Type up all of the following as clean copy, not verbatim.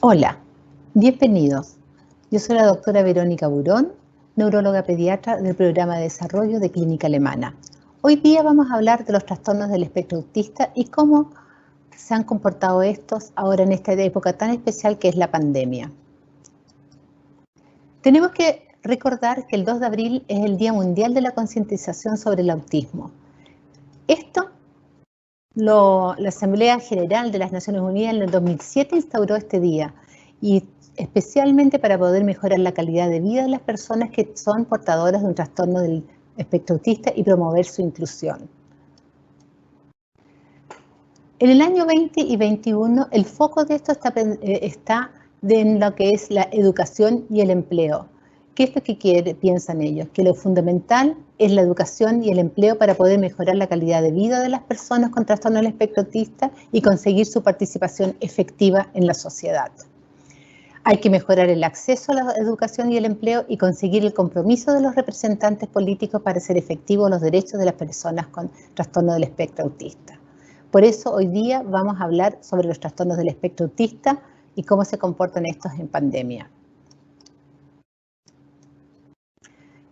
Hola, bienvenidos. Yo soy la doctora Verónica Burón, neuróloga pediatra del programa de desarrollo de Clínica Alemana. Hoy día vamos a hablar de los trastornos del espectro autista y cómo se han comportado estos ahora en esta época tan especial que es la pandemia. Tenemos que recordar que el 2 de abril es el Día Mundial de la Concientización sobre el Autismo. La Asamblea General de las Naciones Unidas en el 2007 instauró este día, y especialmente para poder mejorar la calidad de vida de las personas que son portadoras de un trastorno del espectro autista y promover su inclusión. En el año 20 y 21 el foco de esto está en lo que es la educación y el empleo. ¿Qué es lo que piensan ellos? Que lo fundamental es la educación y el empleo para poder mejorar la calidad de vida de las personas con trastorno del espectro autista y conseguir su participación efectiva en la sociedad. Hay que mejorar el acceso a la educación y el empleo y conseguir el compromiso de los representantes políticos para hacer efectivos los derechos de las personas con trastorno del espectro autista. Por eso hoy día vamos a hablar sobre los trastornos del espectro autista y cómo se comportan estos en pandemia.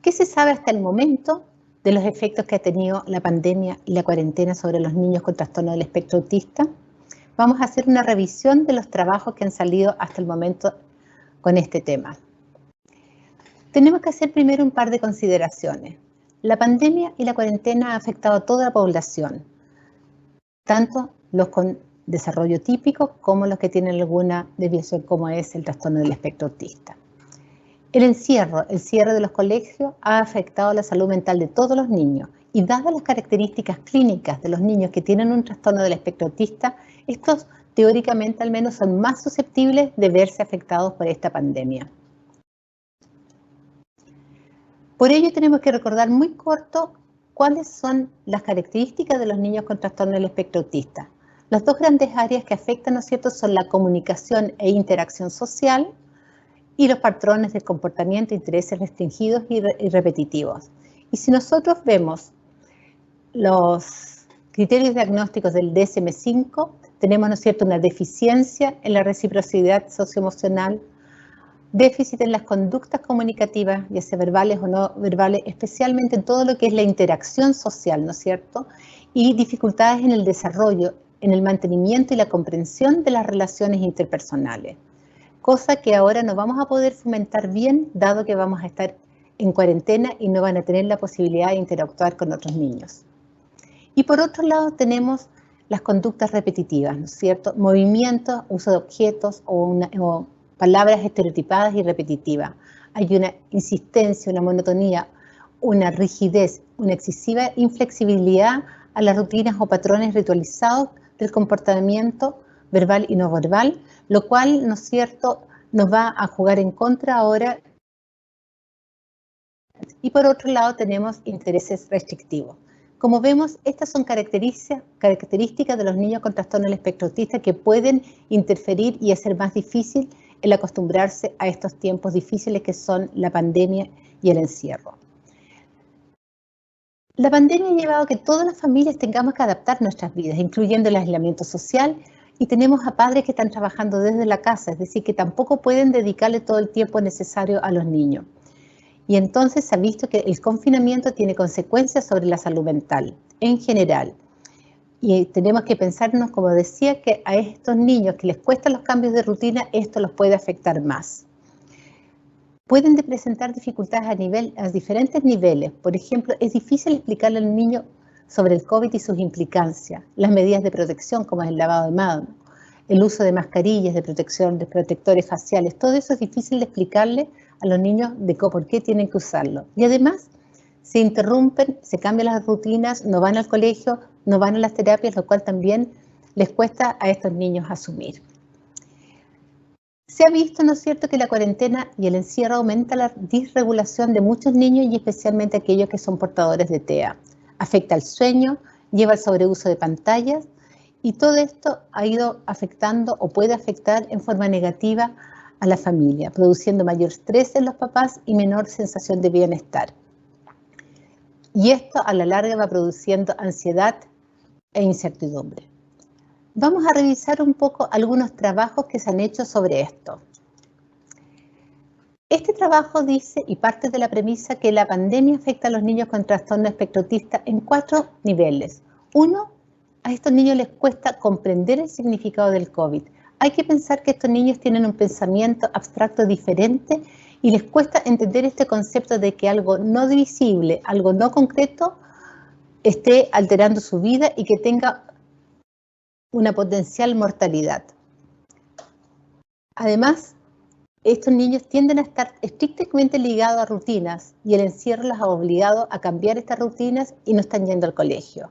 ¿Qué se sabe hasta el momento de los efectos que ha tenido la pandemia y la cuarentena sobre los niños con trastorno del espectro autista? Vamos a hacer una revisión de los trabajos que han salido hasta el momento con este tema. Tenemos que hacer primero un par de consideraciones. La pandemia y la cuarentena ha afectado a toda la población, tanto los con desarrollo típico como los que tienen alguna desviación como es el trastorno del espectro autista. El cierre de los colegios ha afectado la salud mental de todos los niños y dadas las características clínicas de los niños que tienen un trastorno del espectro autista, estos teóricamente al menos son más susceptibles de verse afectados por esta pandemia. Por ello tenemos que recordar muy corto cuáles son las características de los niños con trastorno del espectro autista. Las dos grandes áreas que afectan, ¿no es cierto?, son la comunicación e interacción social y los patrones de comportamiento, intereses restringidos y repetitivos. Y si nosotros vemos los criterios diagnósticos del DSM-5, tenemos, ¿no es cierto?, una deficiencia en la reciprocidad socioemocional, déficit en las conductas comunicativas, ya sea verbales o no verbales, especialmente en todo lo que es la interacción social, ¿no es cierto?, y dificultades en el desarrollo, en el mantenimiento y la comprensión de las relaciones interpersonales, cosa que ahora no vamos a poder fomentar bien, dado que vamos a estar en cuarentena y no van a tener la posibilidad de interactuar con otros niños. Y por otro lado tenemos las conductas repetitivas, ¿no es cierto?, movimientos, uso de objetos o palabras estereotipadas y repetitivas. Hay una insistencia, una monotonía, una rigidez, una excesiva inflexibilidad a las rutinas o patrones ritualizados del comportamiento verbal y no verbal, lo cual, ¿no es cierto?, nos va a jugar en contra ahora. Y por otro lado tenemos intereses restrictivos. Como vemos, estas son características de los niños con trastorno del espectro autista que pueden interferir y hacer más difícil el acostumbrarse a estos tiempos difíciles que son la pandemia y el encierro. La pandemia ha llevado a que todas las familias tengamos que adaptar nuestras vidas, incluyendo el aislamiento social, y tenemos a padres que están trabajando desde la casa, es decir, que tampoco pueden dedicarle todo el tiempo necesario a los niños. Y entonces se ha visto que el confinamiento tiene consecuencias sobre la salud mental en general. Y tenemos que pensarnos, como decía, que a estos niños que les cuestan los cambios de rutina, esto los puede afectar más. Pueden presentar dificultades a diferentes niveles. Por ejemplo, es difícil explicarle al niño sobre el COVID y sus implicancias, las medidas de protección como es el lavado de manos, el uso de mascarillas de protección, de protectores faciales. Todo eso es difícil de explicarle a los niños de por qué tienen que usarlo. Y además se interrumpen, se cambian las rutinas, no van al colegio, no van a las terapias, lo cual también les cuesta a estos niños asumir. Se ha visto, ¿no es cierto?, que la cuarentena y el encierro aumenta la disregulación de muchos niños y especialmente aquellos que son portadores de TEA. Afecta el sueño, lleva al sobreuso de pantallas y todo esto ha ido afectando o puede afectar en forma negativa a la familia, produciendo mayor estrés en los papás y menor sensación de bienestar. Y esto a la larga va produciendo ansiedad e incertidumbre. Vamos a revisar un poco algunos trabajos que se han hecho sobre esto. Este trabajo dice y parte de la premisa que la pandemia afecta a los niños con trastorno espectro autista en 4 niveles. 1, a estos niños les cuesta comprender el significado del COVID. Hay que pensar que estos niños tienen un pensamiento abstracto diferente y les cuesta entender este concepto de que algo no divisible, algo no concreto, esté alterando su vida y que tenga una potencial mortalidad. Además, estos niños tienden a estar estrictamente ligados a rutinas y el encierro los ha obligado a cambiar estas rutinas y no están yendo al colegio.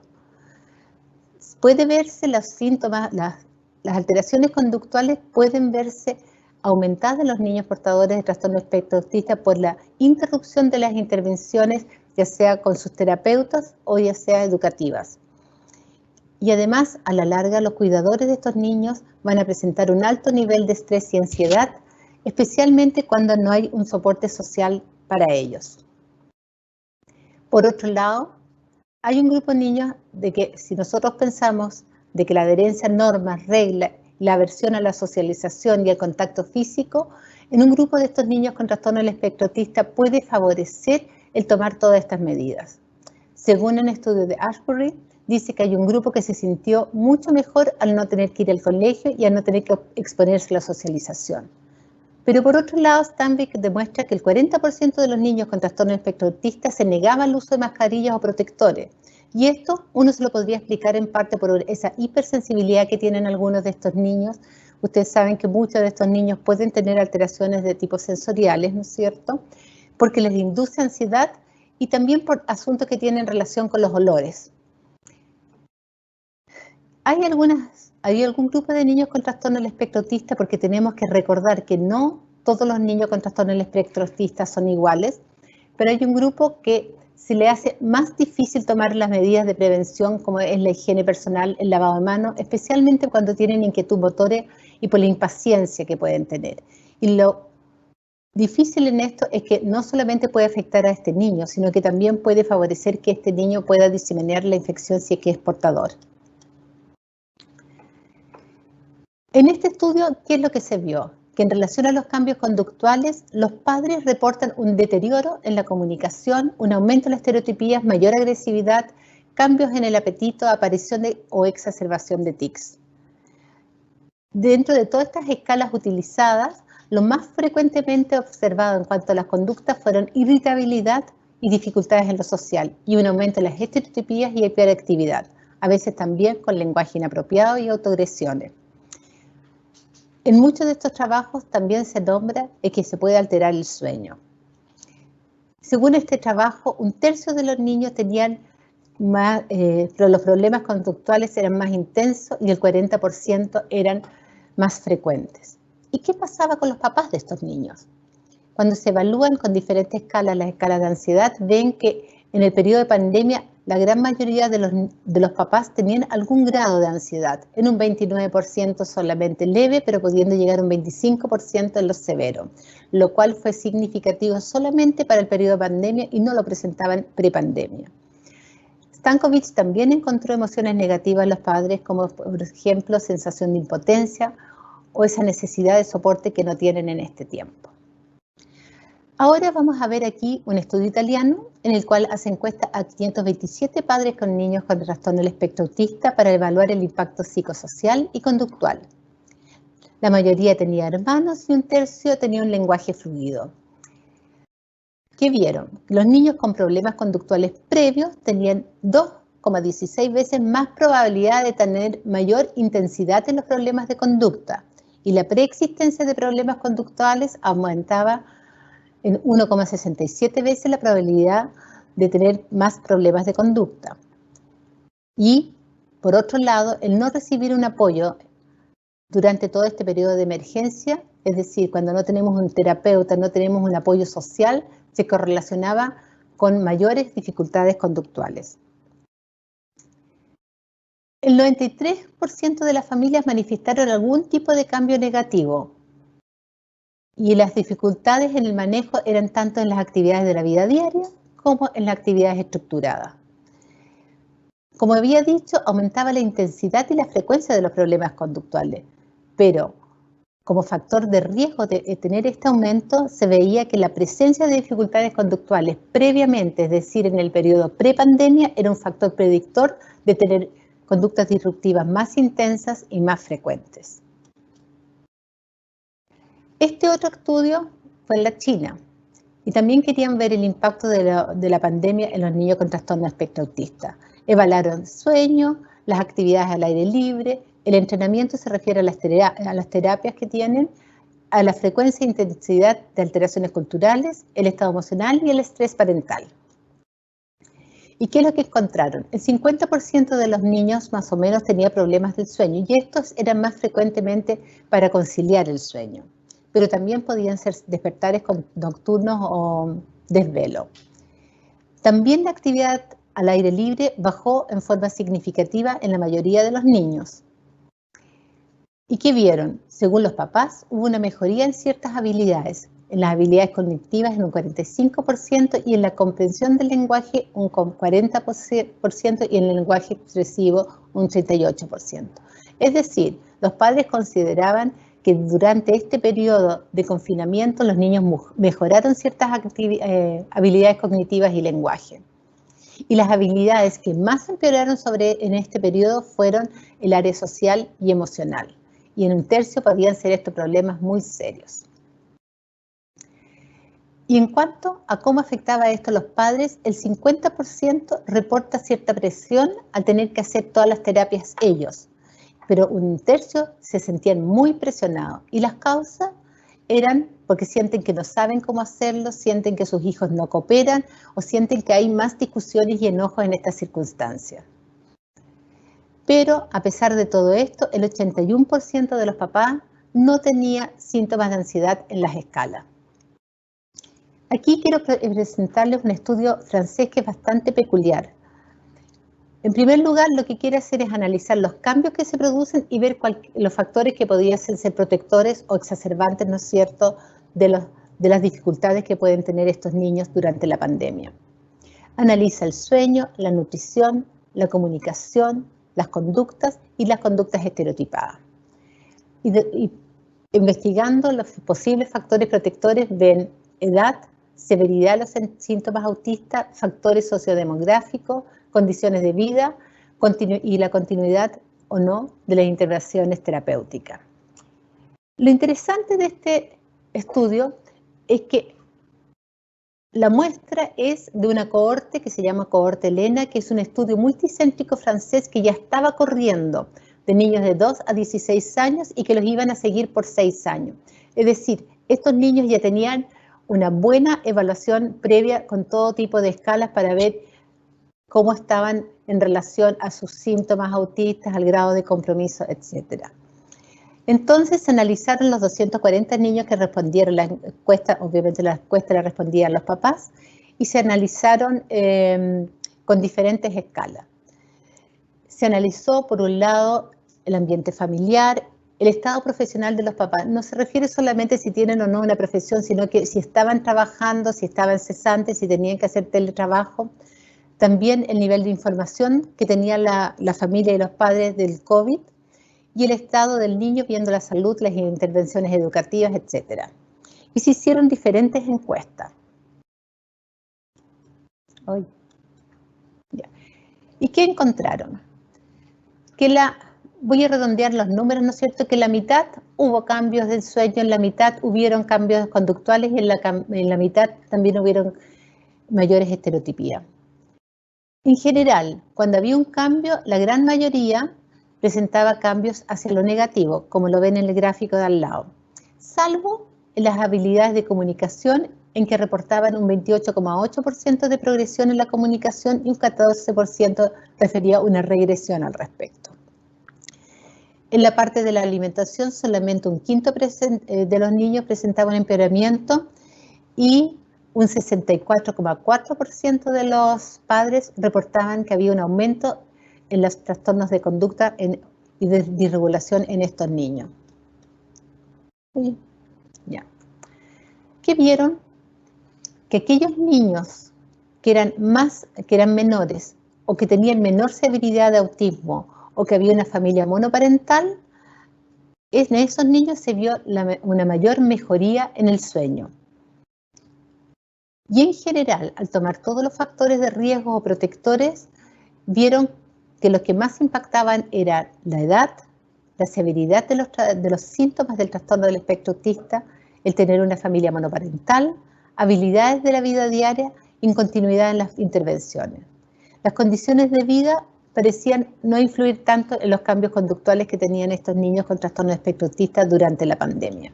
Puede verse los síntomas, las alteraciones conductuales pueden verse aumentadas en los niños portadores de trastorno espectro autista por la interrupción de las intervenciones, ya sea con sus terapeutas o ya sea educativas. Y además, a la larga, los cuidadores de estos niños van a presentar un alto nivel de estrés y ansiedad, especialmente cuando no hay un soporte social para ellos. Por otro lado, hay un grupo de niños de que si nosotros pensamos de que la adherencia a normas, reglas, la aversión a la socialización y al contacto físico, en un grupo de estos niños con trastorno del espectro autista puede favorecer el tomar todas estas medidas. Según un estudio de Ashbury, dice que hay un grupo que se sintió mucho mejor al no tener que ir al colegio y al no tener que exponerse a la socialización. Pero por otro lado, Stanvik demuestra que el 40% de los niños con trastorno espectro autista se negaba al uso de mascarillas o protectores. Y esto uno se lo podría explicar en parte por esa hipersensibilidad que tienen algunos de estos niños. Ustedes saben que muchos de estos niños pueden tener alteraciones de tipo sensoriales, ¿no es cierto? Porque les induce ansiedad y también por asuntos que tienen relación con los olores. Hay algún grupo de niños con trastorno del espectro autista, porque tenemos que recordar que no todos los niños con trastorno del espectro autista son iguales, pero hay un grupo que se le hace más difícil tomar las medidas de prevención, como es la higiene personal, el lavado de manos, especialmente cuando tienen inquietud motora y por la impaciencia que pueden tener. Y lo difícil en esto es que no solamente puede afectar a este niño, sino que también puede favorecer que este niño pueda diseminar la infección si es que es portador. En este estudio, ¿qué es lo que se vio? Que en relación a los cambios conductuales, los padres reportan un deterioro en la comunicación, un aumento en las estereotipías, mayor agresividad, cambios en el apetito, aparición o exacerbación de tics. Dentro de todas estas escalas utilizadas, lo más frecuentemente observado en cuanto a las conductas fueron irritabilidad y dificultades en lo social, y un aumento en las estereotipías y hiperactividad, a veces también con lenguaje inapropiado y autoagresiones. En muchos de estos trabajos también se nombra que se puede alterar el sueño. Según este trabajo, 1/3 de los niños tenían más, los problemas conductuales eran más intensos y el 40% eran más frecuentes. ¿Y qué pasaba con los papás de estos niños? Cuando se evalúan con diferentes escalas, las escalas de ansiedad, ven que en el periodo de pandemia la gran mayoría de los papás tenían algún grado de ansiedad, en un 29% solamente leve, pero pudiendo llegar a un 25% en lo severo, lo cual fue significativo solamente para el periodo de pandemia y no lo presentaban prepandemia. Stankovich también encontró emociones negativas en los padres, como por ejemplo sensación de impotencia o esa necesidad de soporte que no tienen en este tiempo. Ahora vamos a ver aquí un estudio italiano en el cual hace encuesta a 527 padres con niños con trastorno del espectro autista para evaluar el impacto psicosocial y conductual. La mayoría tenía hermanos y 1/3 tenía un lenguaje fluido. ¿Qué vieron? Los niños con problemas conductuales previos tenían 2,16 veces más probabilidad de tener mayor intensidad en los problemas de conducta, y la preexistencia de problemas conductuales aumentaba en 1,67 veces la probabilidad de tener más problemas de conducta. Y, por otro lado, el no recibir un apoyo durante todo este periodo de emergencia, es decir, cuando no tenemos un terapeuta, no tenemos un apoyo social, se correlacionaba con mayores dificultades conductuales. El 93% de las familias manifestaron algún tipo de cambio negativo, y las dificultades en el manejo eran tanto en las actividades de la vida diaria como en las actividades estructuradas. Como había dicho, aumentaba la intensidad y la frecuencia de los problemas conductuales, pero como factor de riesgo de tener este aumento, se veía que la presencia de dificultades conductuales previamente, es decir, en el periodo prepandemia, era un factor predictor de tener conductas disruptivas más intensas y más frecuentes. Este otro estudio fue en la China y también querían ver el impacto de la pandemia en los niños con trastorno espectro autista. Evaluaron sueño, las actividades al aire libre, el entrenamiento se refiere a las terapias que tienen, a la frecuencia e intensidad de alteraciones culturales, el estado emocional y el estrés parental. ¿Y qué es lo que encontraron? El 50% de los niños más o menos tenía problemas del sueño y estos eran más frecuentemente para conciliar el sueño, pero también podían ser despertares nocturnos o desvelo. También la actividad al aire libre bajó en forma significativa en la mayoría de los niños. ¿Y qué vieron? Según los papás, hubo una mejoría en ciertas habilidades, en las habilidades cognitivas en un 45% y en la comprensión del lenguaje un 40% y en el lenguaje expresivo un 38%. Es decir, los padres consideraban que durante este periodo de confinamiento los niños mejoraron ciertas habilidades cognitivas y lenguaje. Y las habilidades que más empeoraron en este periodo fueron el área social y emocional. Y en un tercio podían ser estos problemas muy serios. Y en cuanto a cómo afectaba esto a los padres, el 50% reporta cierta presión al tener que hacer todas las terapias ellos, pero un tercio se sentían muy presionados. Y las causas eran porque sienten que no saben cómo hacerlo, sienten que sus hijos no cooperan o sienten que hay más discusiones y enojos en estas circunstancias. Pero a pesar de todo esto, el 81% de los papás no tenía síntomas de ansiedad en las escalas. Aquí quiero presentarles un estudio francés que es bastante peculiar. En primer lugar, lo que quiere hacer es analizar los cambios que se producen y ver los factores que podrían ser protectores o exacerbantes, ¿no es cierto?, de las dificultades que pueden tener estos niños durante la pandemia. Analiza el sueño, la nutrición, la comunicación, las conductas y las conductas estereotipadas. Y investigando los posibles factores protectores ven edad, severidad de los síntomas autistas, factores sociodemográficos, condiciones de vida y la continuidad o no de las intervenciones terapéuticas. Lo interesante de este estudio es que la muestra es de una cohorte que se llama cohorte Elena, que es un estudio multicéntrico francés que ya estaba corriendo de niños de 2 a 16 años y que los iban a seguir por 6 años. Es decir, estos niños ya tenían una buena evaluación previa con todo tipo de escalas para ver cómo estaban en relación a sus síntomas autistas, al grado de compromiso, etc. Entonces se analizaron los 240 niños que respondieron la encuesta, obviamente la encuesta la respondían los papás, y se analizaron con diferentes escalas. Se analizó, por un lado, el ambiente familiar, el estado profesional de los papás. No se refiere solamente si tienen o no una profesión, sino que si estaban trabajando, si estaban cesantes, si tenían que hacer teletrabajo. También el nivel de información que tenía la familia y los padres del COVID, y el estado del niño viendo la salud, las intervenciones educativas, etc. Y se hicieron diferentes encuestas. ¿Y qué encontraron? Voy a redondear los números, ¿no es cierto? Que en la mitad hubo cambios del sueño, en la mitad hubieron cambios conductuales y en la mitad también hubieron mayores estereotipías. En general, cuando había un cambio, la gran mayoría presentaba cambios hacia lo negativo, como lo ven en el gráfico de al lado, salvo en las habilidades de comunicación, en que reportaban un 28,8% de progresión en la comunicación y un 14% refería una regresión al respecto. En la parte de la alimentación, solamente un quinto de los niños presentaba un empeoramiento y un 64,4% de los padres reportaban que había un aumento en los trastornos de conducta y de disregulación en estos niños. Ya. ¿Qué vieron? Que aquellos niños que eran menores o que tenían menor severidad de autismo o que había una familia monoparental, en esos niños se vio una mayor mejoría en el sueño. Y en general, al tomar todos los factores de riesgo o protectores, vieron que los que más impactaban era la edad, la severidad de los síntomas del trastorno del espectro autista, el tener una familia monoparental, habilidades de la vida diaria y continuidad en las intervenciones. Las condiciones de vida parecían no influir tanto en los cambios conductuales que tenían estos niños con trastorno de espectro autista durante la pandemia.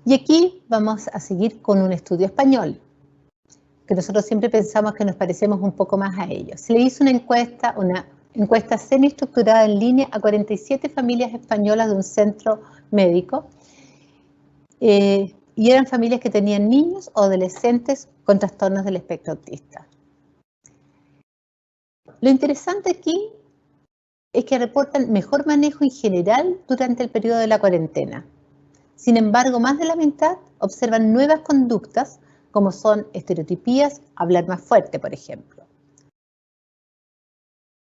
Y aquí vamos a seguir con un estudio español, que nosotros siempre pensamos que nos parecemos un poco más a ellos. Se le hizo una encuesta semiestructurada en línea a 47 familias españolas de un centro médico, y eran familias que tenían niños o adolescentes con trastornos del espectro autista. Lo interesante aquí es que reportan mejor manejo en general durante el periodo de la cuarentena. Sin embargo, más de la mitad observan nuevas conductas, como son estereotipías, hablar más fuerte, por ejemplo.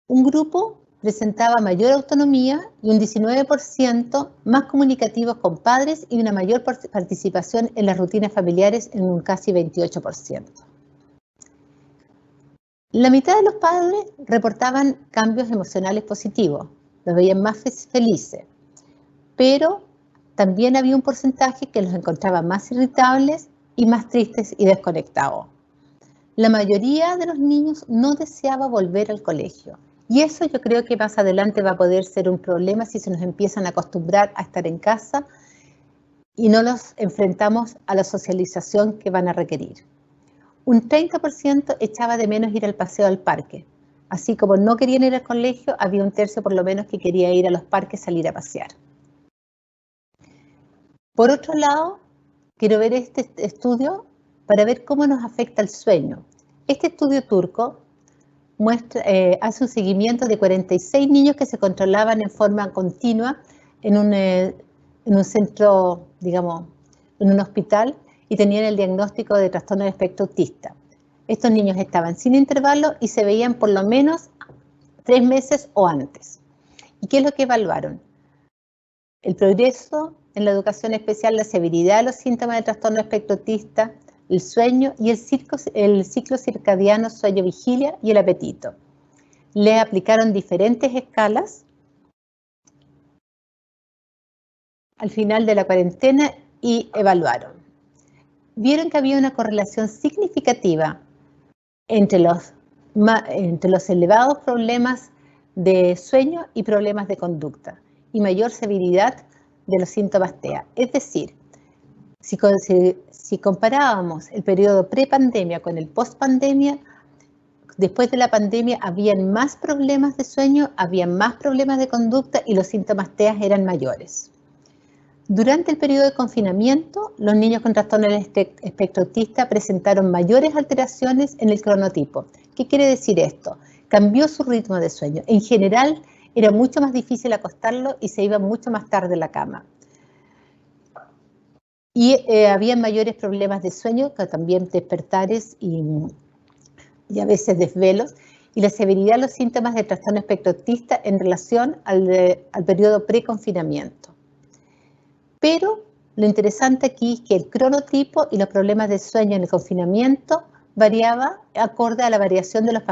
Un grupo presentaba mayor autonomía y un 19% más comunicativos con padres y una mayor participación en las rutinas familiares en un casi 28%. La mitad de los padres reportaban cambios emocionales positivos, los veían más felices, pero también había un porcentaje que los encontraba más irritables y más tristes y desconectados. La mayoría de los niños no deseaba volver al colegio. Y eso yo creo que más adelante va a poder ser un problema si se nos empiezan a acostumbrar a estar en casa y no los enfrentamos a la socialización que van a requerir. Un 30% echaba de menos ir al paseo al parque. Así como no querían ir al colegio, había un tercio por lo menos que quería ir a los parques, salir a pasear. Por otro lado, quiero ver este estudio para ver cómo nos afecta el sueño. Este estudio turco hace un seguimiento de 46 niños que se controlaban en forma continua en un centro, digamos, en un hospital, y tenían el diagnóstico de trastorno de espectro autista. Estos niños estaban sin intervalo y se veían por lo menos 3 meses o antes. ¿Y qué es lo que evaluaron? El progreso en la educación especial, la severidad de los síntomas de trastorno de espectro autista, el sueño y el ciclo circadiano, sueño-vigilia y el apetito. Le aplicaron diferentes escalas al final de la cuarentena y evaluaron. Vieron que había una correlación significativa entre los elevados problemas de sueño y problemas de conducta y mayor severidad de los síntomas TEA. Es decir, si comparábamos el periodo pre-pandemia con el post-pandemia, después de la pandemia habían más problemas de sueño, habían más problemas de conducta y los síntomas TEA eran mayores. Durante el periodo de confinamiento, los niños con trastorno del espectro autista presentaron mayores alteraciones en el cronotipo. ¿Qué quiere decir esto? Cambió su ritmo de sueño. En general, era mucho más difícil acostarlo y se iba mucho más tarde a la cama. Y había mayores problemas de sueño, que también despertares y a veces desvelos, y la severidad de los síntomas de trastorno espectro autista en relación al periodo pre-confinamiento. Pero lo interesante aquí es que el cronotipo y los problemas de sueño en el confinamiento variaba acorde a la variación de los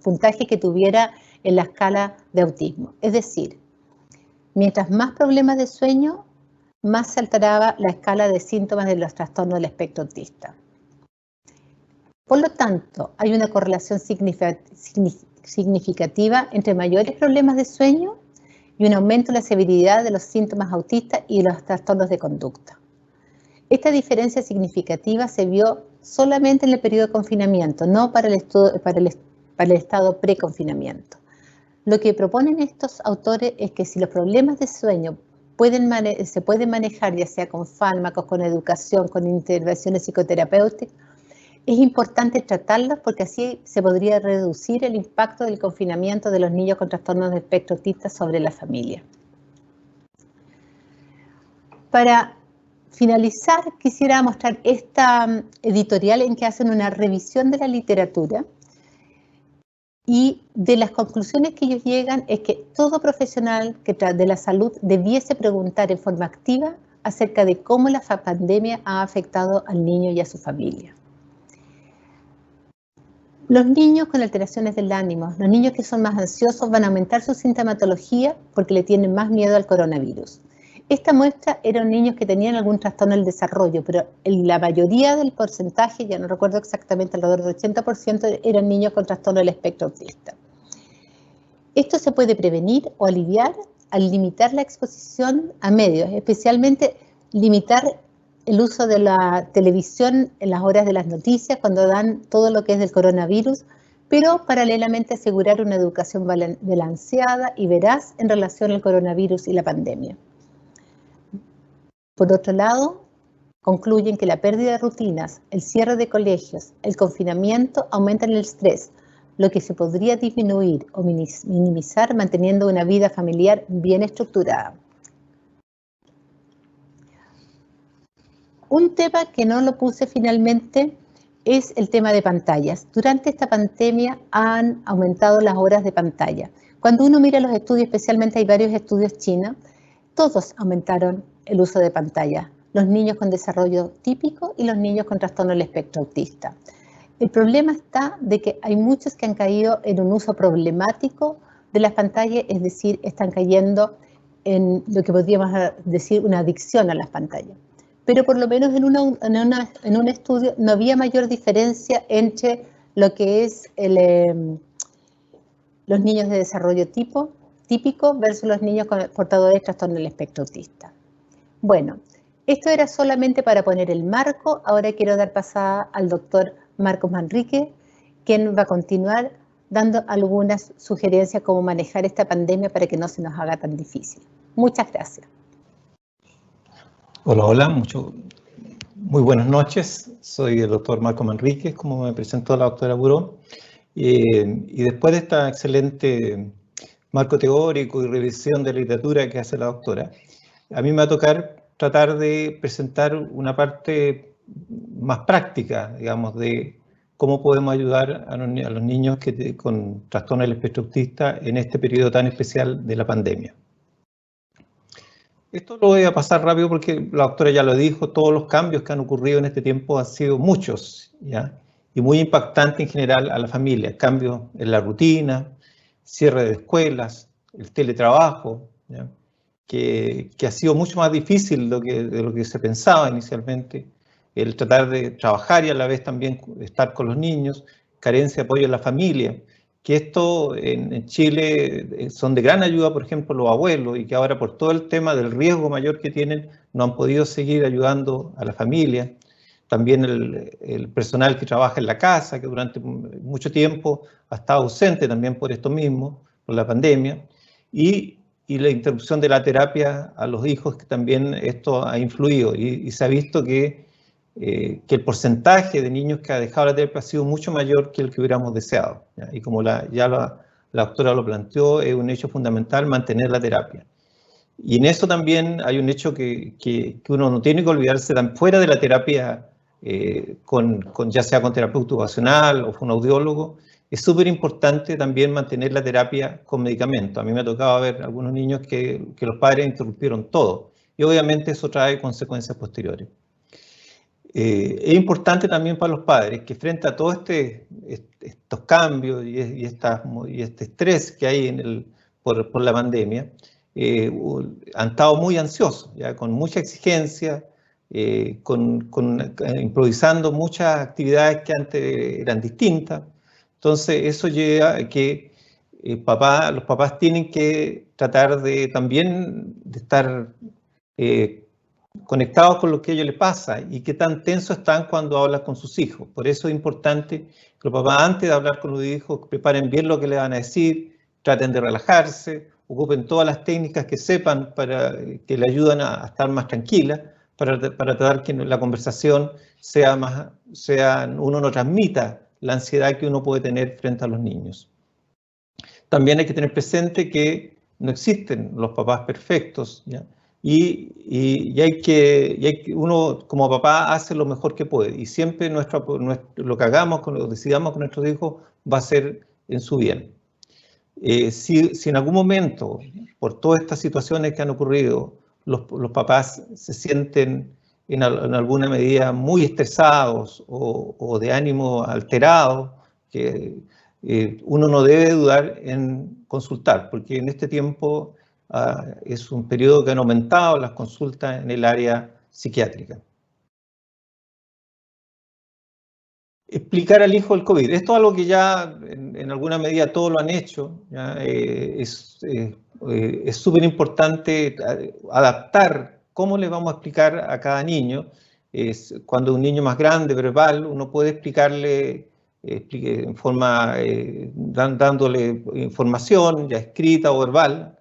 puntajes que tuviera en la escala de autismo. Es decir, mientras más problemas de sueño, más se alteraba la escala de síntomas de los trastornos del espectro autista. Por lo tanto, hay una correlación significativa entre mayores problemas de sueño y un aumento en la severidad de los síntomas autistas y los trastornos de conducta. Esta diferencia significativa se vio solamente en el periodo de confinamiento, no para el estado pre-confinamiento. Lo que proponen estos autores es que si los problemas de sueño se pueden manejar ya sea con fármacos, con educación, con intervenciones psicoterapéuticas, es importante tratarlos porque así se podría reducir el impacto del confinamiento de los niños con trastornos de espectro autista sobre la familia. Para finalizar, quisiera mostrar esta editorial en que hacen una revisión de la literatura y de las conclusiones que ellos llegan es que todo profesional de la salud debiese preguntar en forma activa acerca de cómo la pandemia ha afectado al niño y a su familia. Los niños con alteraciones del ánimo, los niños que son más ansiosos van a aumentar su sintomatología porque le tienen más miedo al coronavirus. Esta muestra eran niños que tenían algún trastorno del desarrollo, pero la mayoría del porcentaje, ya no recuerdo exactamente, alrededor del 80%, eran niños con trastorno del espectro autista. Esto se puede prevenir o aliviar al limitar la exposición a medios, especialmente limitar el uso de la televisión en las horas de las noticias, cuando dan todo lo que es del coronavirus, pero paralelamente asegurar una educación balanceada y veraz en relación al coronavirus y la pandemia. Por otro lado, concluyen que la pérdida de rutinas, el cierre de colegios, el confinamiento aumentan el estrés, lo que se podría disminuir o minimizar manteniendo una vida familiar bien estructurada. Un tema que no lo puse finalmente es el tema de pantallas. Durante esta pandemia han aumentado las horas de pantalla. Cuando uno mira los estudios, especialmente hay varios estudios chinos, todos aumentaron el uso de pantalla. Los niños con desarrollo típico y los niños con trastorno del espectro autista. El problema está de que hay muchos que han caído en un uso problemático de las pantallas, es decir, están cayendo en lo que podríamos decir una adicción a las pantallas. Pero por lo menos en un estudio no había mayor diferencia entre lo que es los niños de desarrollo típico versus los niños portadores de trastorno del espectro autista. Bueno, esto era solamente para poner el marco. Ahora quiero dar pasada al doctor Marcos Manrique, quien va a continuar dando algunas sugerencias cómo manejar esta pandemia para que no se nos haga tan difícil. Muchas gracias. Hola, hola, muy buenas noches. Soy el doctor Marcos Manríquez, como me presentó la doctora Buró. Y después de esta excelente marco teórico y revisión de la literatura que hace la doctora, a mí me va a tocar tratar de presentar una parte más práctica, digamos, de cómo podemos ayudar a los niños con trastorno del espectro autista en este periodo tan especial de la pandemia. Esto lo voy a pasar rápido porque la doctora ya lo dijo, todos los cambios que han ocurrido en este tiempo han sido muchos, ¿ya? Y muy impactantes en general a la familia. Cambios en la rutina, cierre de escuelas, el teletrabajo, ¿ya? Que ha sido mucho más difícil de lo que se pensaba inicialmente. El tratar de trabajar y a la vez también estar con los niños, carencia de apoyo en la familia. Que esto en Chile son de gran ayuda, por ejemplo, los abuelos, y que ahora por todo el tema del riesgo mayor que tienen, no han podido seguir ayudando a la familia. También el personal que trabaja en la casa, que durante mucho tiempo ha estado ausente también por esto mismo, por la pandemia, y la interrupción de la terapia a los hijos, que también esto ha influido, y se ha visto que el porcentaje de niños que ha dejado la terapia ha sido mucho mayor que el que hubiéramos deseado, ¿ya? Y como la doctora lo planteó, es un hecho fundamental mantener la terapia. Y en eso también hay un hecho que uno no tiene que olvidarse, fuera de la terapia, ya sea con terapeuta ocupacional o con un audiólogo, es súper importante también mantener la terapia con medicamentos. A mí me ha tocado ver algunos niños que los padres interrumpieron todo, y obviamente eso trae consecuencias posteriores. Es importante también para los padres que frente a todos estos cambios y este estrés que hay por la pandemia, han estado muy ansiosos, ¿ya? Con mucha exigencia, improvisando muchas actividades que antes eran distintas. Entonces eso lleva a que los papás tienen que tratar de también de estar conectados con lo que a ellos les pasa y qué tan tensos están cuando hablan con sus hijos. Por eso es importante que los papás, antes de hablar con los hijos, preparen bien lo que le van a decir, traten de relajarse, ocupen todas las técnicas que sepan para que le ayuden a estar más tranquila, para tratar que la conversación uno no transmita la ansiedad que uno puede tener frente a los niños. También hay que tener presente que no existen los papás perfectos, ¿ya? y uno como papá hace lo mejor que puede, y siempre lo que hagamos, lo que decidamos con nuestros hijos va a ser en su bien. Si en algún momento, por todas estas situaciones que han ocurrido, los papás se sienten en alguna medida muy estresados o de ánimo alterado, que uno no debe dudar en consultar, porque en este tiempo es un periodo que han aumentado las consultas en el área psiquiátrica. Explicar al hijo el COVID. Esto es algo que ya en alguna medida todos lo han hecho. Es súper importante adaptar cómo le vamos a explicar a cada niño. Cuando un niño más grande, verbal, uno puede explicarle en forma, dándole información ya escrita o verbal,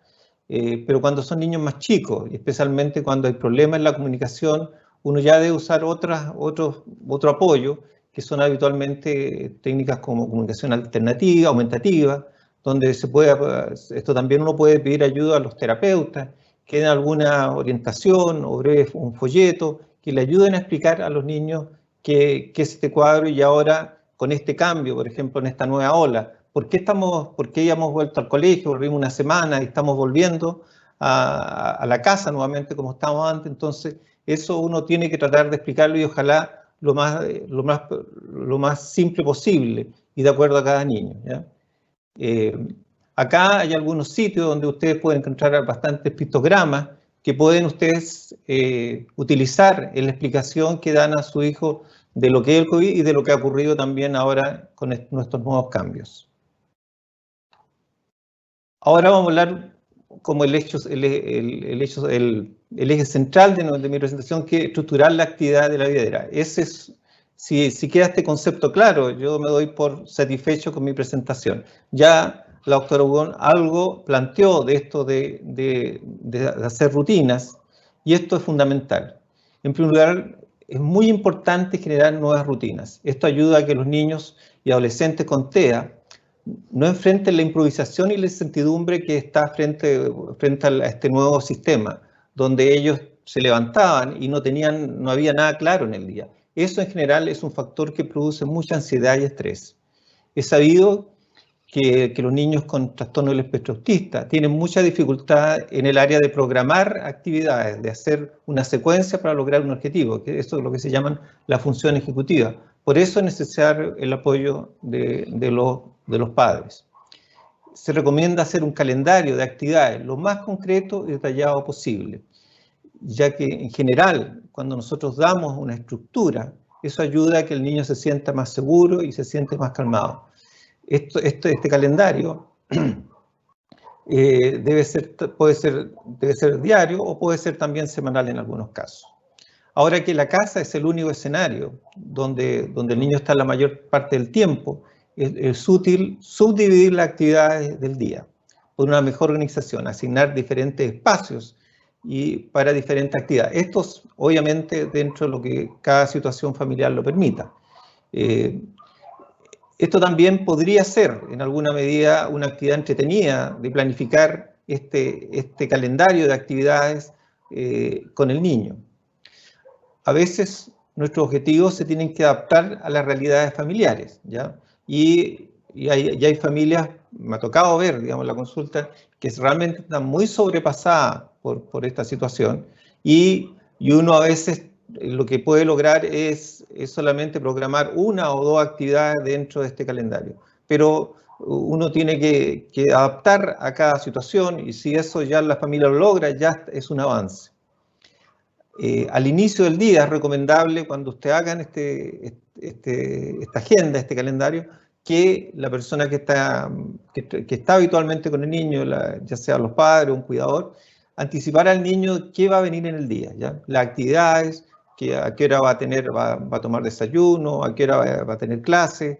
pero cuando son niños más chicos, especialmente cuando hay problemas en la comunicación, uno ya debe usar otro apoyo, que son habitualmente técnicas como comunicación alternativa, aumentativa, donde esto también uno puede pedir ayuda a los terapeutas, que den alguna orientación o un folleto, que le ayuden a explicar a los niños qué es este cuadro y ahora con este cambio, por ejemplo, en esta nueva ola, ¿por qué ya hemos vuelto al colegio, volvimos una semana y estamos volviendo a la casa nuevamente como estábamos antes? Entonces, eso uno tiene que tratar de explicarlo y ojalá lo más simple posible y de acuerdo a cada niño, ¿ya? Acá hay algunos sitios donde ustedes pueden encontrar bastantes pictogramas que pueden ustedes utilizar en la explicación que dan a su hijo de lo que es el COVID y de lo que ha ocurrido también ahora con nuestros nuevos cambios. Ahora vamos a hablar como el eje central de mi presentación, que es estructurar la actividad de la vida. Si queda este concepto claro, yo me doy por satisfecho con mi presentación. Ya la doctora Hugon algo planteó de esto de hacer rutinas, y esto es fundamental. En primer lugar, es muy importante generar nuevas rutinas. Esto ayuda a que los niños y adolescentes con TEA no enfrenten la improvisación y la incertidumbre que está frente a este nuevo sistema, donde ellos se levantaban y no había nada claro en el día. Eso en general es un factor que produce mucha ansiedad y estrés. Es sabido que los niños con trastorno del espectro autista tienen mucha dificultad en el área de programar actividades, de hacer una secuencia para lograr un objetivo, que eso es lo que se llama la función ejecutiva. Por eso es necesario el apoyo de los padres. Se recomienda hacer un calendario de actividades lo más concreto y detallado posible, ya que en general, cuando nosotros damos una estructura, eso ayuda a que el niño se sienta más seguro y se siente más calmado. Este calendario debe ser diario o puede ser también semanal en algunos casos. Ahora que la casa es el único escenario donde el niño está la mayor parte del tiempo, es útil subdividir las actividades del día por una mejor organización, asignar diferentes espacios para diferentes actividades. Estos, obviamente, dentro de lo que cada situación familiar lo permita. Esto también podría ser, en alguna medida, una actividad entretenida de planificar este calendario de actividades con el niño. A veces nuestros objetivos se tienen que adaptar a las realidades familiares, ¿ya? Y hay familias, me ha tocado ver, digamos, la consulta, que realmente están muy sobrepasadas por esta situación y uno a veces lo que puede lograr es solamente programar una o dos actividades dentro de este calendario. Pero uno tiene que adaptar a cada situación y si eso ya la familia lo logra, ya es un avance. Al inicio del día es recomendable, cuando usted hagan esta agenda, este calendario, que la persona que está habitualmente con el niño, ya sea los padres o un cuidador, anticipar al niño qué va a venir en el día, ¿ya? Las actividades, a qué hora va a tomar desayuno, a qué hora va a tener clase,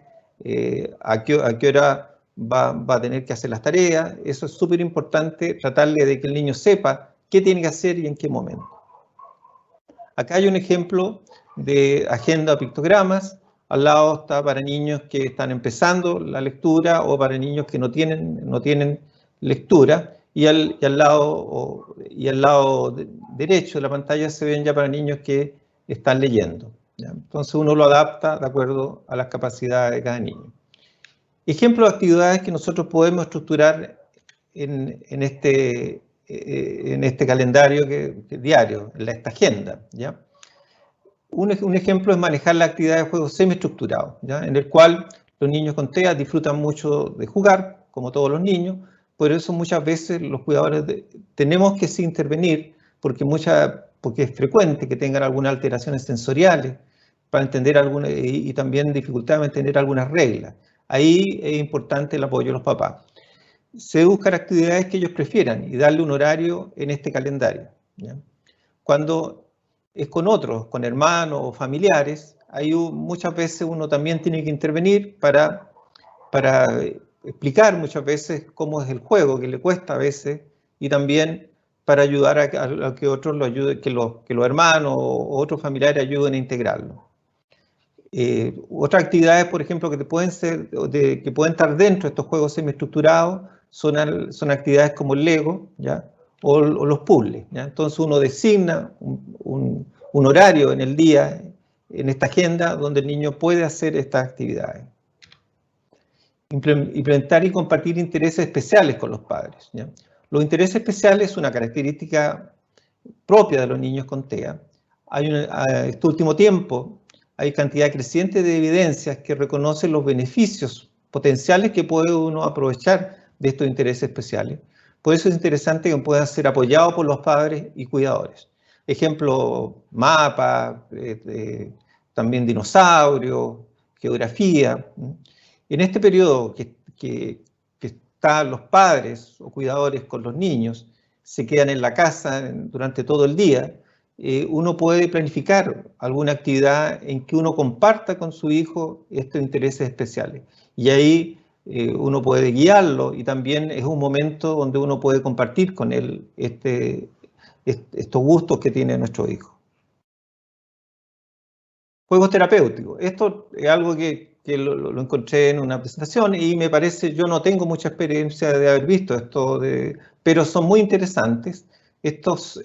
a qué hora va a tener que hacer las tareas. Eso es súper importante, tratarle de que el niño sepa qué tiene que hacer y en qué momento. Acá hay un ejemplo de agenda o pictogramas. Al lado está para niños que están empezando la lectura o para niños que no tienen lectura. y al lado derecho de la pantalla se ven ya para niños que están leyendo, ¿ya? Entonces uno lo adapta de acuerdo a las capacidades de cada niño. Ejemplos de actividades que nosotros podemos estructurar en este calendario diario, en esta agenda, ¿ya? Un ejemplo es manejar la actividad de juego semiestructurado, ¿ya? En el cual los niños con TEA disfrutan mucho de jugar, como todos los niños, por eso muchas veces los cuidadores tenemos que sí intervenir, porque es frecuente que tengan algunas alteraciones sensoriales, para entender algunas, y también dificultad en entender algunas reglas. Ahí es importante el apoyo de los papás. Se buscan actividades que ellos prefieran y darle un horario en este calendario, ¿ya? Cuando es con otros, con hermanos o familiares, ahí muchas veces uno también tiene que intervenir para explicar muchas veces cómo es el juego, que le cuesta a veces, y también para ayudar a que otros lo ayuden, que los hermanos o otros familiares ayuden a integrarlo. Otras actividades, por ejemplo, que pueden estar dentro de estos juegos semiestructurados son actividades como el Lego, ¿ya? O los puzzles, ¿ya? Entonces uno designa un horario en el día, en esta agenda, donde el niño puede hacer estas actividades. Implementar y compartir intereses especiales con los padres, ¿ya? Los intereses especiales es una característica propia de los niños con TEA. Este último tiempo hay cantidad creciente de evidencias que reconocen los beneficios potenciales que puede uno aprovechar de estos intereses especiales. Por eso es interesante que puedan ser apoyados por los padres y cuidadores. Ejemplo, mapas, también dinosaurios, geografía. En este periodo que están los padres o cuidadores con los niños, se quedan en la casa durante todo el día, uno puede planificar alguna actividad en que uno comparta con su hijo estos intereses especiales. Y ahí uno puede guiarlo y también es un momento donde uno puede compartir con él estos gustos que tiene nuestro hijo. Juegos terapéuticos. Esto es algo que lo encontré en una presentación y me parece, yo no tengo mucha experiencia de haber visto esto, pero son muy interesantes. Estos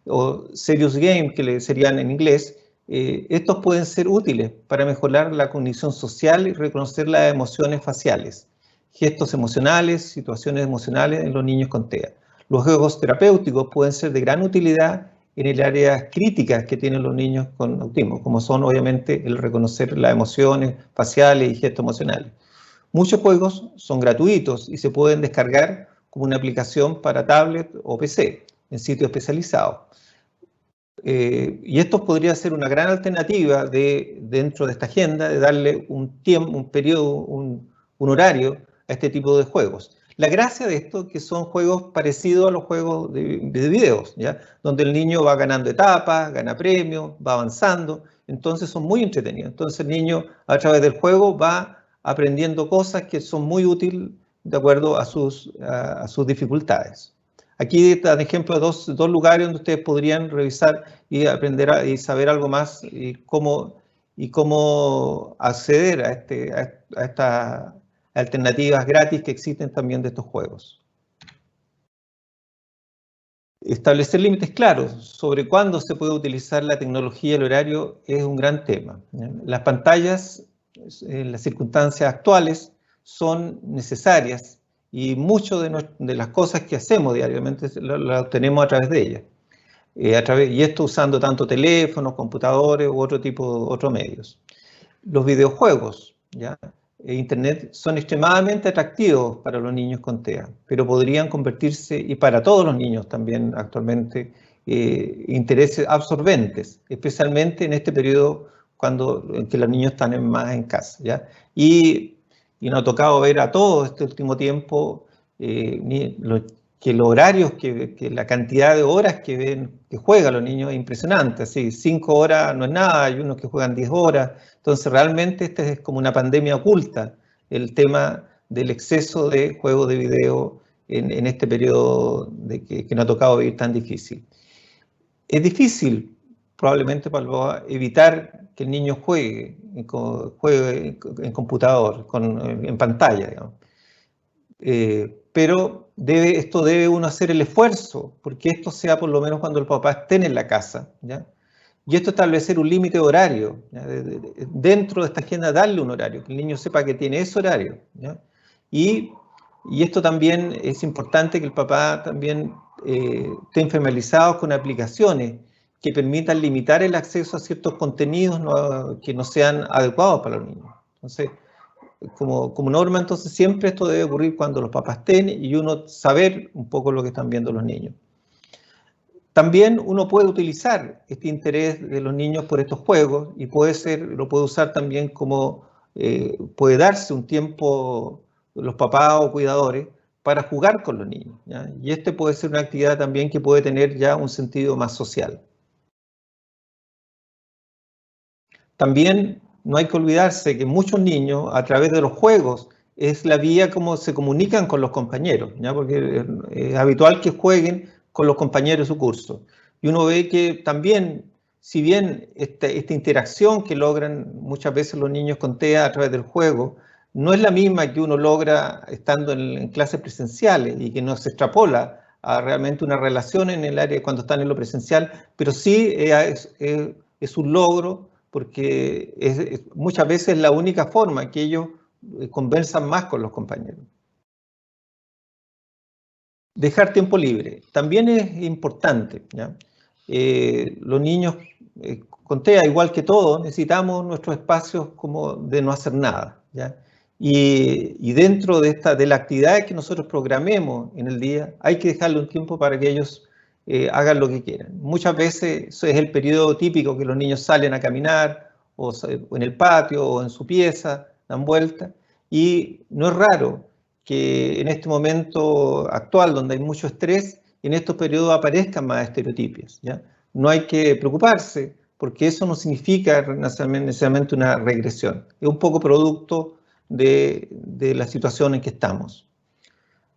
o serious games, que serían en inglés, estos pueden ser útiles para mejorar la cognición social y reconocer las emociones faciales, gestos emocionales, situaciones emocionales en los niños con TEA. Los juegos terapéuticos pueden ser de gran utilidad en el área críticas que tienen los niños con autismo, como son obviamente el reconocer las emociones faciales y gestos emocionales. Muchos juegos son gratuitos y se pueden descargar como una aplicación para tablet o PC en sitios especializados. Y esto podría ser una gran alternativa dentro de esta agenda, de darle un tiempo, un periodo, un horario a este tipo de juegos. La gracia de esto es que son juegos parecidos a los juegos de videos, ¿ya? Donde el niño va ganando etapas, gana premios, va avanzando, entonces son muy entretenidos. Entonces el niño a través del juego va aprendiendo cosas que son muy útiles de acuerdo a sus dificultades. Aquí están ejemplos de dos lugares donde ustedes podrían revisar y aprender y saber algo más y cómo acceder a estas alternativas gratis que existen también de estos juegos. Establecer límites claros sobre cuándo se puede utilizar la tecnología y el horario es un gran tema. Las pantallas en las circunstancias actuales son necesarias y muchas de las cosas que hacemos diariamente las obtenemos a través de ellas. Y esto usando tanto teléfonos, computadores u otros medios. Los videojuegos, ¿ya? Internet son extremadamente atractivos para los niños con TEA, pero podrían convertirse, y para todos los niños también actualmente, intereses absorbentes, especialmente en este periodo en que los niños están más en casa, ¿ya? Y nos ha tocado ver a todos este último tiempo que los horarios, que la cantidad de horas que juegan los niños es impresionante. Así, 5 horas no es nada, hay unos que juegan 10 horas. Entonces, realmente esta es como una pandemia oculta, el tema del exceso de juegos de video en este periodo que nos ha tocado vivir tan difícil. Es difícil, probablemente, para evitar que el niño juegue en computador, en pantalla, digamos. pero esto debe uno hacer el esfuerzo, porque esto sea por lo menos cuando los papás estén en la casa, ¿ya? Y esto establecer un límite horario, ¿ya? Dentro de esta agenda darle un horario, que el niño sepa que tiene ese horario, ¿ya? Y esto también es importante que el papá también esté familiarizado con aplicaciones que permitan limitar el acceso a ciertos contenidos que no sean adecuados para los niños. Entonces, como norma, entonces siempre esto debe ocurrir cuando los papás estén y uno saber un poco lo que están viendo los niños. También uno puede utilizar este interés de los niños por estos juegos y lo puede usar también como, puede darse un tiempo los papás o cuidadores para jugar con los niños, ¿ya? Y este puede ser una actividad también que puede tener ya un sentido más social. También no hay que olvidarse que muchos niños, a través de los juegos, es la vía como se comunican con los compañeros, ¿ya? Porque es habitual que jueguen con los compañeros de su curso. Y uno ve que también, si bien esta interacción que logran muchas veces los niños con TEA a través del juego, no es la misma que uno logra estando en clases presenciales y que no se extrapola a realmente una relación en el área cuando están en lo presencial, pero sí es un logro porque muchas veces es la única forma que ellos conversan más con los compañeros. Dejar tiempo libre también es importante, ¿ya? Los niños con TEA, igual que todos, necesitamos nuestros espacios como de no hacer nada, ¿ya? Y dentro de las actividades que nosotros programemos en el día, hay que dejarle un tiempo para que ellos hagan lo que quieran. Muchas veces eso es el periodo típico que los niños salen a caminar, o en el patio, o en su pieza, dan vuelta, y no es raro que en este momento actual, donde hay mucho estrés, en estos periodos aparezcan más estereotipias, ¿ya? No hay que preocuparse, porque eso no significa necesariamente una regresión. Es un poco producto de la situación en que estamos.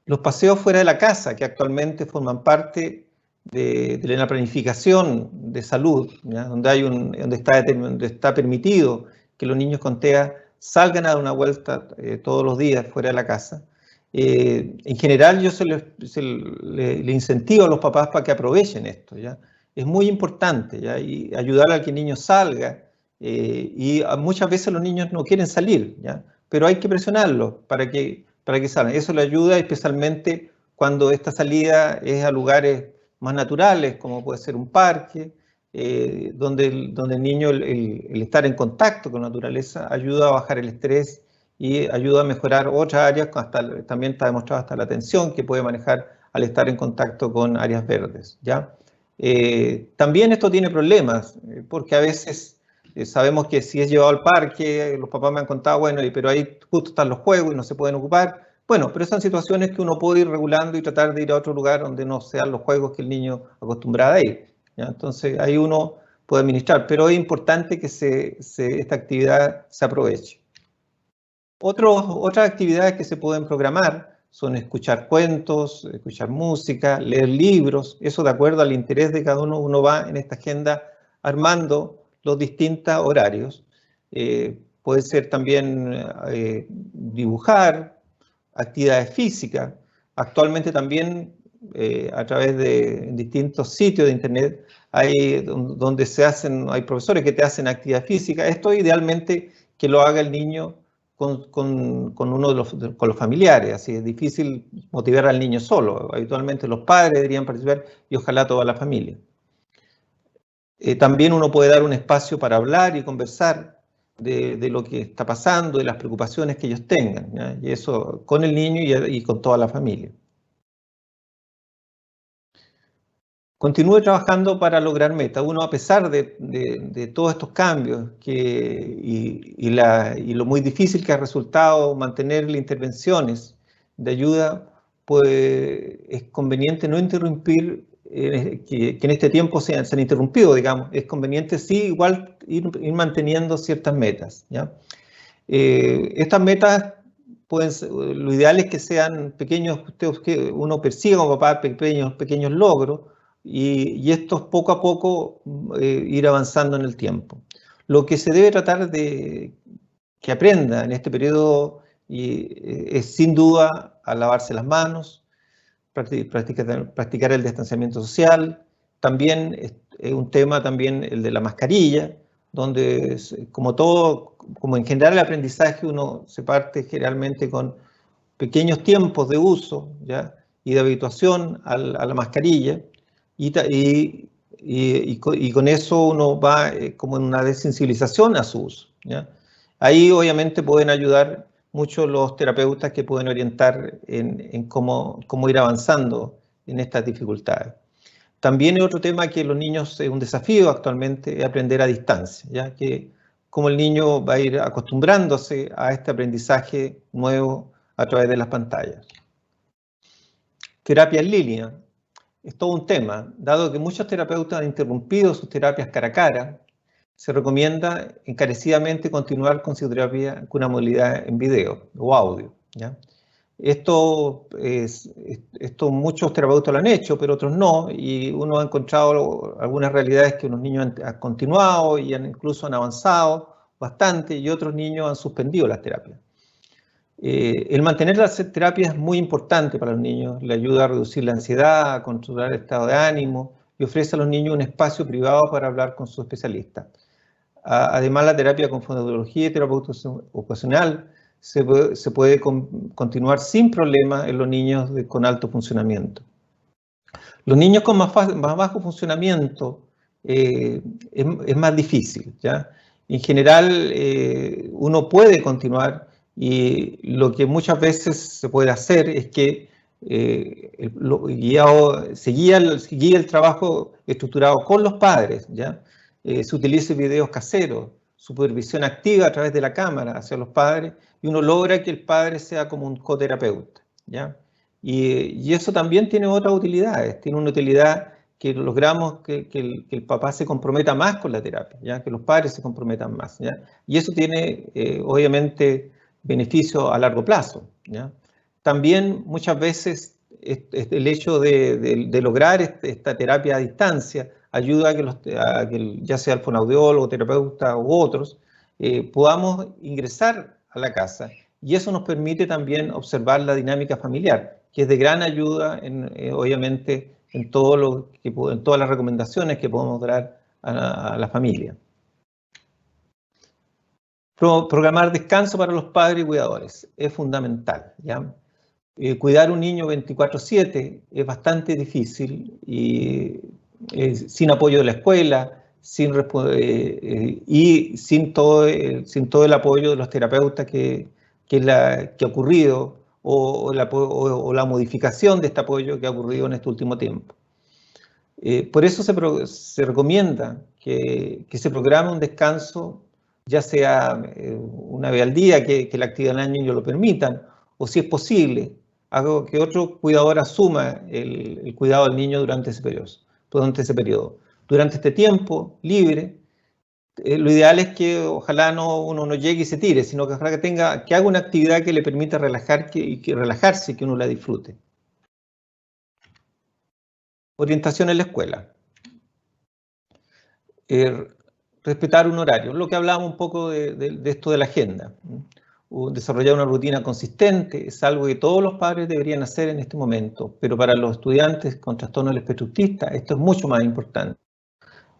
Los paseos fuera de la casa, que actualmente forman parte de la planificación de salud, ¿ya? Donde está permitido que los niños con TEA salgan a dar una vuelta todos los días fuera de la casa. En general yo le incentivo a los papás para que aprovechen esto, ¿ya? Es muy importante, ¿ya? Y ayudar a que el niño salga, y muchas veces los niños no quieren salir, ¿ya? Pero hay que presionarlos para que salgan. Eso le ayuda especialmente cuando esta salida es a lugares más naturales, como puede ser un parque, donde el niño, el estar en contacto con la naturaleza, ayuda a bajar el estrés y ayuda a mejorar otras áreas, también está demostrado hasta la atención que puede manejar al estar en contacto con áreas verdes, ¿ya? También esto tiene problemas, porque a veces sabemos que si es llevado al parque, los papás me han contado, bueno, pero ahí justo están los juegos y no se pueden ocupar. Bueno, pero son situaciones que uno puede ir regulando y tratar de ir a otro lugar donde no sean los juegos que el niño acostumbrado a ir, ¿ya? Entonces ahí uno puede administrar, pero es importante que esta actividad se aproveche. Otras actividades que se pueden programar son escuchar cuentos, escuchar música, leer libros, eso de acuerdo al interés de cada uno, uno va en esta agenda armando los distintos horarios. Puede ser también dibujar, actividades físicas. Actualmente también a través de distintos sitios de internet donde hay profesores que te hacen actividad física. Esto idealmente que lo haga el niño con los familiares, así es difícil motivar al niño solo. Habitualmente los padres deberían participar y ojalá toda la familia. También uno puede dar un espacio para hablar y conversar de lo que está pasando, de las preocupaciones que ellos tengan, ¿ya? Y eso con el niño y con toda la familia. Continúe trabajando para lograr metas. Uno, a pesar de todos estos cambios y lo muy difícil que ha resultado mantener las intervenciones de ayuda, pues es conveniente no interrumpir, que en este tiempo se han interrumpido, digamos. Es conveniente, sí, igual ir manteniendo ciertas metas, ¿ya? Estas metas lo ideal es que sean pequeños, que uno persiga como papá pequeños logros, y estos poco a poco ir avanzando en el tiempo. Lo que se debe tratar de que aprenda en este periodo es sin duda a lavarse las manos, practicar el distanciamiento social. También es un tema también el de la mascarilla, donde como en general el aprendizaje uno se parte generalmente con pequeños tiempos de uso, ¿ya? Y de habituación a la mascarilla, y con eso uno va como en una desensibilización a su uso, ¿ya? Ahí obviamente pueden ayudar mucho los terapeutas que pueden orientar en cómo ir avanzando en estas dificultades. También hay otro tema que los niños es un desafío actualmente, es aprender a distancia, ya que como el niño va a ir acostumbrándose a este aprendizaje nuevo a través de las pantallas. Terapia en línea es todo un tema, dado que muchos terapeutas han interrumpido sus terapias cara a cara. Se recomienda encarecidamente continuar con su terapia con una modalidad en video o audio, ¿ya? Esto muchos terapeutas lo han hecho, pero otros no, y uno ha encontrado algunas realidades que unos niños han continuado y incluso han avanzado bastante, y otros niños han suspendido las terapias. El mantener las terapias es muy importante para los niños, le ayuda a reducir la ansiedad, a controlar el estado de ánimo y ofrece a los niños un espacio privado para hablar con su especialista. Además, la terapia con fonoaudiología y terapeuta ocupacional se puede continuar sin problema en los niños con alto funcionamiento. Los niños con más bajo funcionamiento es más difícil, ¿ya? En general, uno puede continuar, y lo que muchas veces se puede hacer es que se guía el trabajo estructurado con los padres, ¿ya? Se utilice videos caseros, supervisión activa a través de la cámara hacia los padres, y uno logra que el padre sea como un coterapeuta, ¿ya? Y eso también tiene otras utilidades. Tiene una utilidad que logramos que el papá se comprometa más con la terapia, ¿ya? Que los padres se comprometan más, ¿ya? Y eso tiene, obviamente, beneficio a largo plazo, ¿ya? También muchas veces el hecho de lograr esta terapia a distancia ayuda a que ya sea el fonoaudiólogo, terapeuta u otros, podamos ingresar a la casa, y eso nos permite también observar la dinámica familiar, que es de gran ayuda, obviamente, en todas las recomendaciones que podemos dar a la familia. Programar descanso para los padres y cuidadores es fundamental, ¿ya? Cuidar un niño 24/7 es bastante difícil, y sin apoyo de la escuela, y sin todo el apoyo de los terapeutas que ha ocurrido, o la modificación de este apoyo que ha ocurrido en este último tiempo. Por eso se recomienda que se programe un descanso, ya sea una vez al día, que la actividad del niño lo permitan, o si es posible, que otro cuidador asuma el cuidado del niño durante ese periodo. Durante este tiempo libre, lo ideal es que ojalá uno no llegue y se tire, sino que ojalá que haga una actividad que le permita relajarse y que uno la disfrute. Orientación en la escuela. Respetar un horario, lo que hablábamos un poco de esto de la agenda. Desarrollar una rutina consistente es algo que todos los padres deberían hacer en este momento, pero para los estudiantes con trastorno del espectro autista esto es mucho más importante.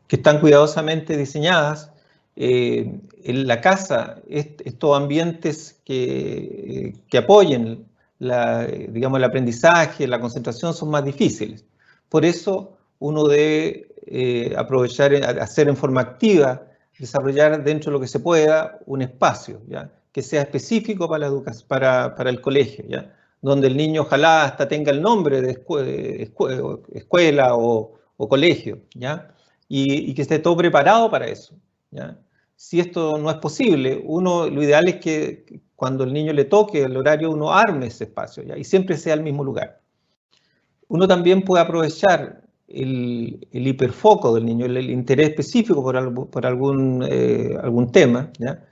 Que están cuidadosamente diseñadas en la casa, estos ambientes que apoyen digamos, el aprendizaje, la concentración, son más difíciles. Por eso uno debe aprovechar, hacer en forma activa, desarrollar dentro de lo que se pueda un espacio, ¿ya? Que sea específico para el colegio, ¿ya? Donde el niño ojalá hasta tenga el nombre de escuela o colegio, ¿ya? Y que esté todo preparado para eso, ¿ya? Si esto no es posible, lo ideal es que cuando el niño le toque el horario, uno arme ese espacio, ¿ya? Y siempre sea el mismo lugar. Uno también puede aprovechar el hiperfoco del niño, el interés específico por algún tema, ¿ya?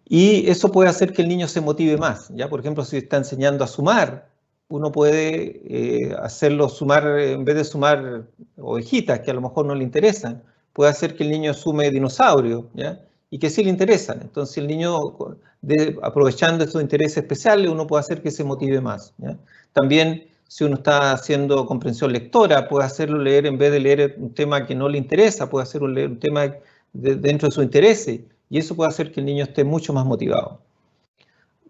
Y eso puede hacer que el niño se motive más, ¿ya? Por ejemplo, si está enseñando a sumar, uno puede hacerlo sumar, en vez de sumar ovejitas que a lo mejor no le interesan, puede hacer que el niño sume dinosaurios, ¿ya? y que sí le interesan. Entonces el niño, aprovechando estos intereses especiales, uno puede hacer que se motive más, ¿ya? También, si uno está haciendo comprensión lectora, puede hacerlo leer, en vez de leer un tema que no le interesa, puede hacerlo leer un tema dentro de su interés, y eso puede hacer que el niño esté mucho más motivado.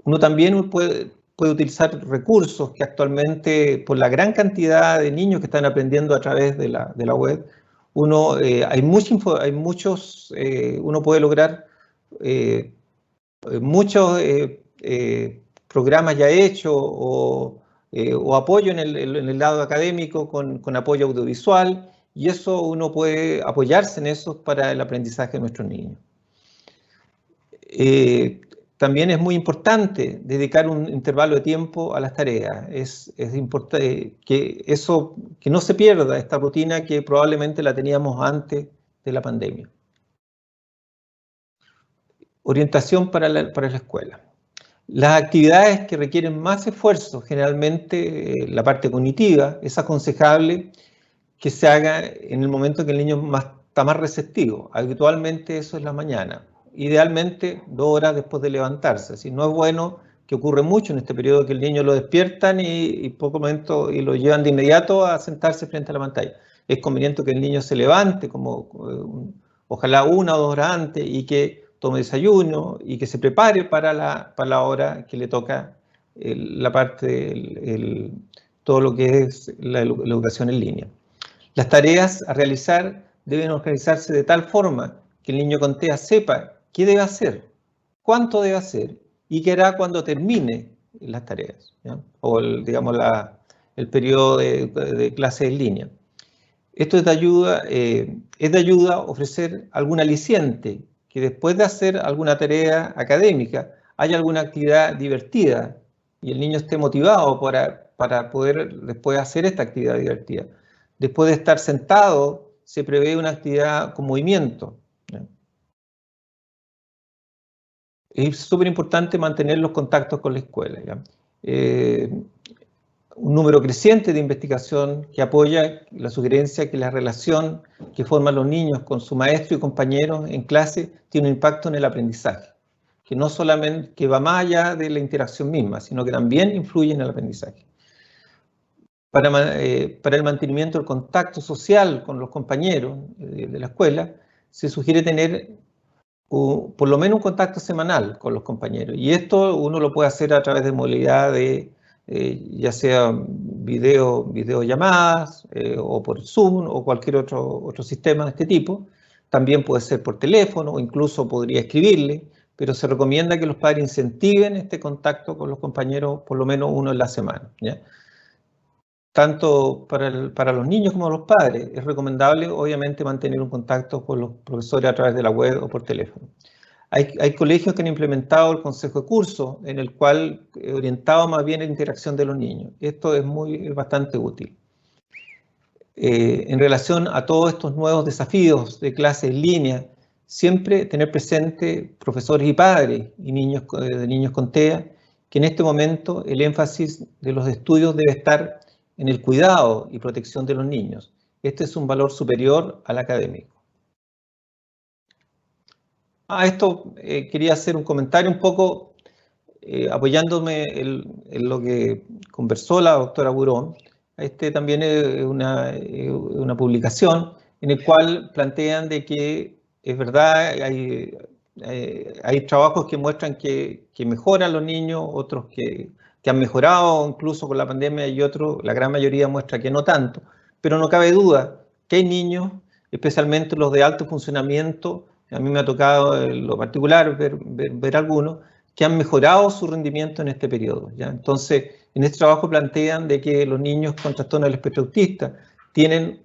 Uno también puede utilizar recursos que actualmente, por la gran cantidad de niños que están aprendiendo a través de la web, hay muchos, uno puede lograr muchos programas ya hechos o apoyo en el lado académico con apoyo audiovisual, y eso uno puede apoyarse en eso para el aprendizaje de nuestros niños. También es muy importante dedicar un intervalo de tiempo a las tareas. Es importante que no se pierda esta rutina que probablemente la teníamos antes de la pandemia. Orientación para la escuela. Las actividades que requieren más esfuerzo, generalmente la parte cognitiva, es aconsejable que se haga en el momento que el niño está más receptivo. Habitualmente eso es la mañana. Idealmente 2 horas después de levantarse. Si no es bueno, que ocurre mucho en este periodo, que el niño lo despiertan y poco momento y lo llevan de inmediato a sentarse frente a la pantalla. Es conveniente que el niño se levante, ojalá 1 o 2 horas antes, y que tome desayuno y que se prepare para la hora que le toca la parte, todo lo que es la educación en línea. Las tareas a realizar deben organizarse de tal forma que el niño con TEA sepa qué debe hacer, cuánto debe hacer y qué hará cuando termine las tareas, ¿ya? O digamos el periodo de clase en línea. Esto es de ayuda ofrecer algún aliciente, que después de hacer alguna tarea académica haya alguna actividad divertida y el niño esté motivado para poder después hacer esta actividad divertida. Después de estar sentado, se prevé una actividad con movimiento, ¿ya? Es súper importante mantener los contactos con la escuela, ¿ya? Un número creciente de investigación que apoya la sugerencia que la relación que forman los niños con su maestro y compañeros en clase tiene un impacto en el aprendizaje, que no solamente que va más allá de la interacción misma, sino que también influye en el aprendizaje. Para el mantenimiento del contacto social con los compañeros de la escuela, se sugiere tener por lo menos un contacto semanal con los compañeros. Y esto uno lo puede hacer a través de modalidad de ya sea videollamadas o por Zoom o cualquier otro sistema de este tipo. También puede ser por teléfono o incluso podría escribirle, pero se recomienda que los padres incentiven este contacto con los compañeros por lo menos 1 en la semana, ¿ya? Tanto para los niños como los padres, es recomendable obviamente mantener un contacto con los profesores a través de la web o por teléfono. Hay colegios que han implementado el consejo de curso, en el cual orientado más bien a la interacción de los niños. Esto es bastante útil. En relación a todos estos nuevos desafíos de clase en línea, siempre tener presente profesores y padres y de niños con TEA, que en este momento el énfasis de los estudios debe estar en el cuidado y protección de los niños. Este es un valor superior al académico. Quería hacer un comentario un poco apoyándome en lo que conversó la doctora Burón. También es una publicación en el cual plantean de que es verdad, hay trabajos que muestran que mejoran los niños, otros que han mejorado incluso con la pandemia, y otros, la gran mayoría muestra que no tanto, pero no cabe duda que hay niños, especialmente los de alto funcionamiento, a mí me ha tocado en lo particular ver algunos, que han mejorado su rendimiento en este periodo, ¿ya? Entonces, en este trabajo plantean de que los niños con trastorno del espectro autista tienen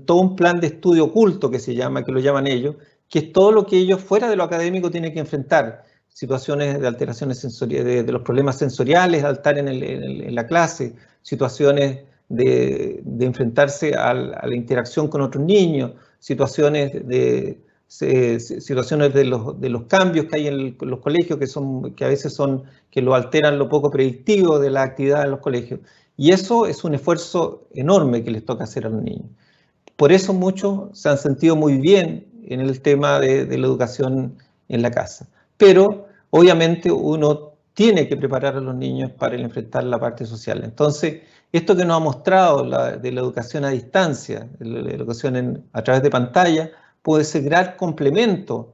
todo un plan de estudio oculto que se llama, que lo llaman ellos, que es todo lo que ellos fuera de lo académico tienen que enfrentar, situaciones de alteraciones sensoriales, de los problemas sensoriales al estar en la clase, situaciones de enfrentarse a la interacción con otros niños, situaciones de los cambios que hay en los colegios, que a veces que lo alteran lo poco predictivo de la actividad en los colegios. Y eso es un esfuerzo enorme que les toca hacer a los niños. por eso muchos se han sentido muy bien en el tema de la educación en la casa. Pero obviamente uno tiene que preparar a los niños para enfrentar la parte social. Entonces, esto que nos ha mostrado de la educación a distancia, la educación a través de pantalla, puede ser gran complemento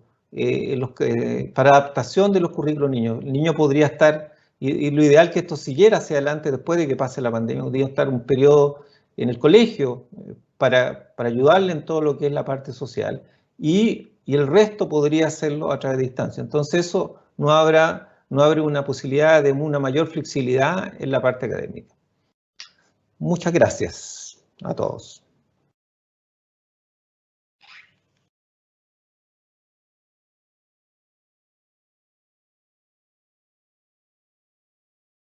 para adaptación de los currículos niños. El niño podría estar, y lo ideal que esto siguiera hacia adelante después de que pase la pandemia, podría estar un periodo en el colegio para ayudarle en todo lo que es la parte social, y el resto podría hacerlo a través de distancia. Entonces eso no abre una posibilidad de una mayor flexibilidad en la parte académica. Muchas gracias a todos.